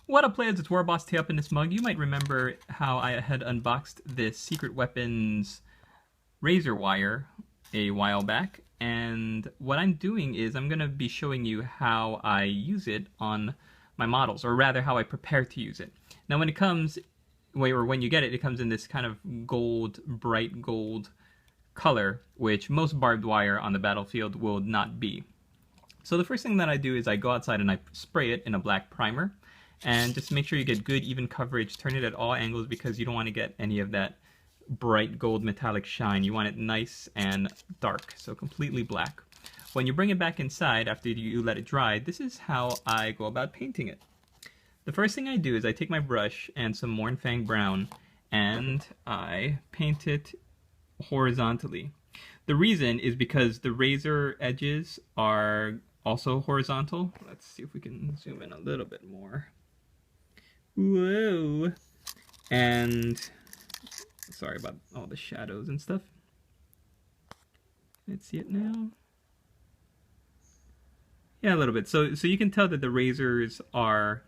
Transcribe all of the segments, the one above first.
What up, players? It's WarbossTae up in this mug. You might remember how I had unboxed this Secret Weapons razor wire a while back, and what I'm doing is I'm going to be showing you how I use it on my models, or rather how I prepare to use it. Now when it comes, or when you get it, it comes in this kind of gold, bright gold color, which most barbed wire on the battlefield will not be. So the first thing that I do is I go outside and I spray it in a black primer. And just make sure you get good even coverage. Turn it at all angles because you don't want to get any of that bright gold metallic shine. You want it nice and dark, so completely black. When you bring it back inside after you let it dry, this is how I go about painting it. The first thing I do is I take my brush and some Mornfang brown and I paint it horizontally. The reason is because the razor edges are also horizontal. Let's see if we can zoom in a little bit more. Whoa! And sorry about all the shadows and stuff. Let's see it now. Yeah, a little bit. So you can tell that the razors are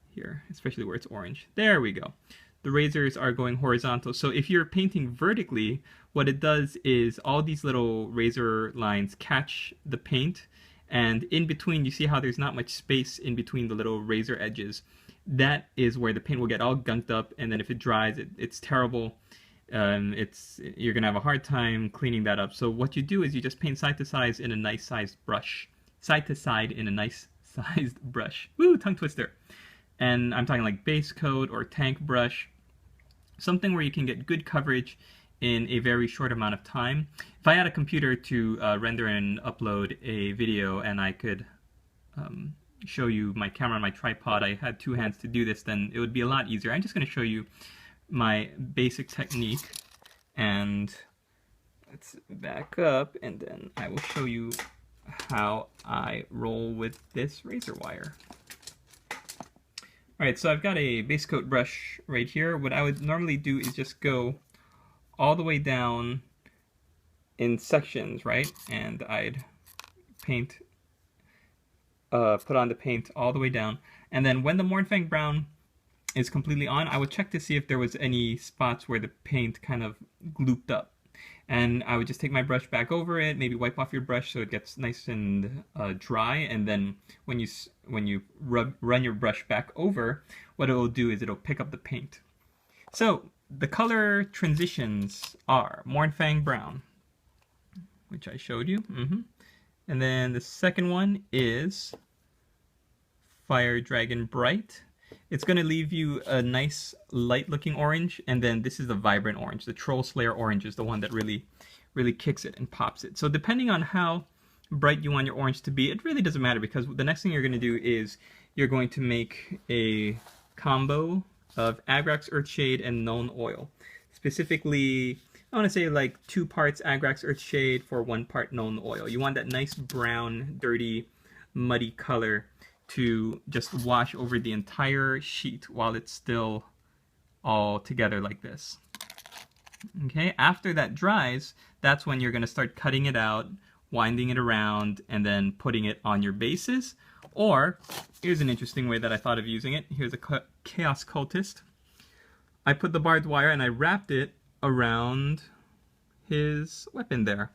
here, especially where it's orange. There we go. The razors are going horizontal. So if you're painting vertically, what it does is all these little razor lines catch the paint, and in between, you see how there's not much space in between the little razor edges. That is where the paint will get all gunked up, and then if it dries, it's terrible. You're gonna have a hard time cleaning that up. So what you do is you just paint side to side in a nice sized brush. Side to side in a nice sized brush. Woo, tongue twister. And I'm talking like base coat or tank brush. Something where you can get good coverage in a very short amount of time. If I had a computer to render and upload a video and I could show you my camera on my tripod, I had two hands to do this, then it would be a lot easier. I'm just going to show you my basic technique, and let's back up and then I will show you how I roll with this razor wire. Alright, so I've got a base coat brush right here. What I would normally do is just go all the way down in sections, right? And I'd paint, put on the paint all the way down. And then when the Mornfang brown is completely on, I would check to see if there was any spots where the paint kind of glooped up. And I would just take my brush back over it, maybe wipe off your brush so it gets nice and dry. And then when you run your brush back over, what it will do is it'll pick up the paint. So the color transitions are Mornfang brown, which I showed you. And then the second one is Fire Dragon Bright. It's going to leave you a nice light looking orange, and then this is the vibrant orange. The Troll Slayer orange is the one that really kicks it and pops it. So depending on how bright you want your orange to be, it really doesn't matter, because the next thing you're going to do is you're going to make a combo of Agrax Earthshade and Known Oil. Specifically, I want to say like 2 parts Agrax Earthshade for 1 part Known Oil. You want that nice brown, dirty, muddy color to just wash over the entire sheet while it's still all together like this. Okay, after that dries, that's when you're going to start cutting it out, winding it around, and then putting it on your bases. Or, here's an interesting way that I thought of using it. Here's a Chaos Cultist. I put the barbed wire and I wrapped it around his weapon there.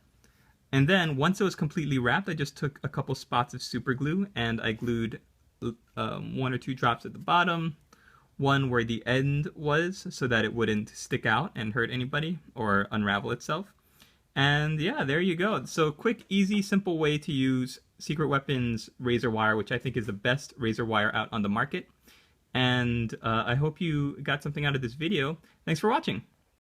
And then, once it was completely wrapped, I just took a couple spots of super glue and I glued 1 or 2 drops at the bottom, one where the end was so that it wouldn't stick out and hurt anybody or unravel itself. And yeah, there you go. So quick, easy, simple way to use Secret Weapons razor wire, which I think is the best razor wire out on the market. And I hope you got something out of this video. Thanks for watching.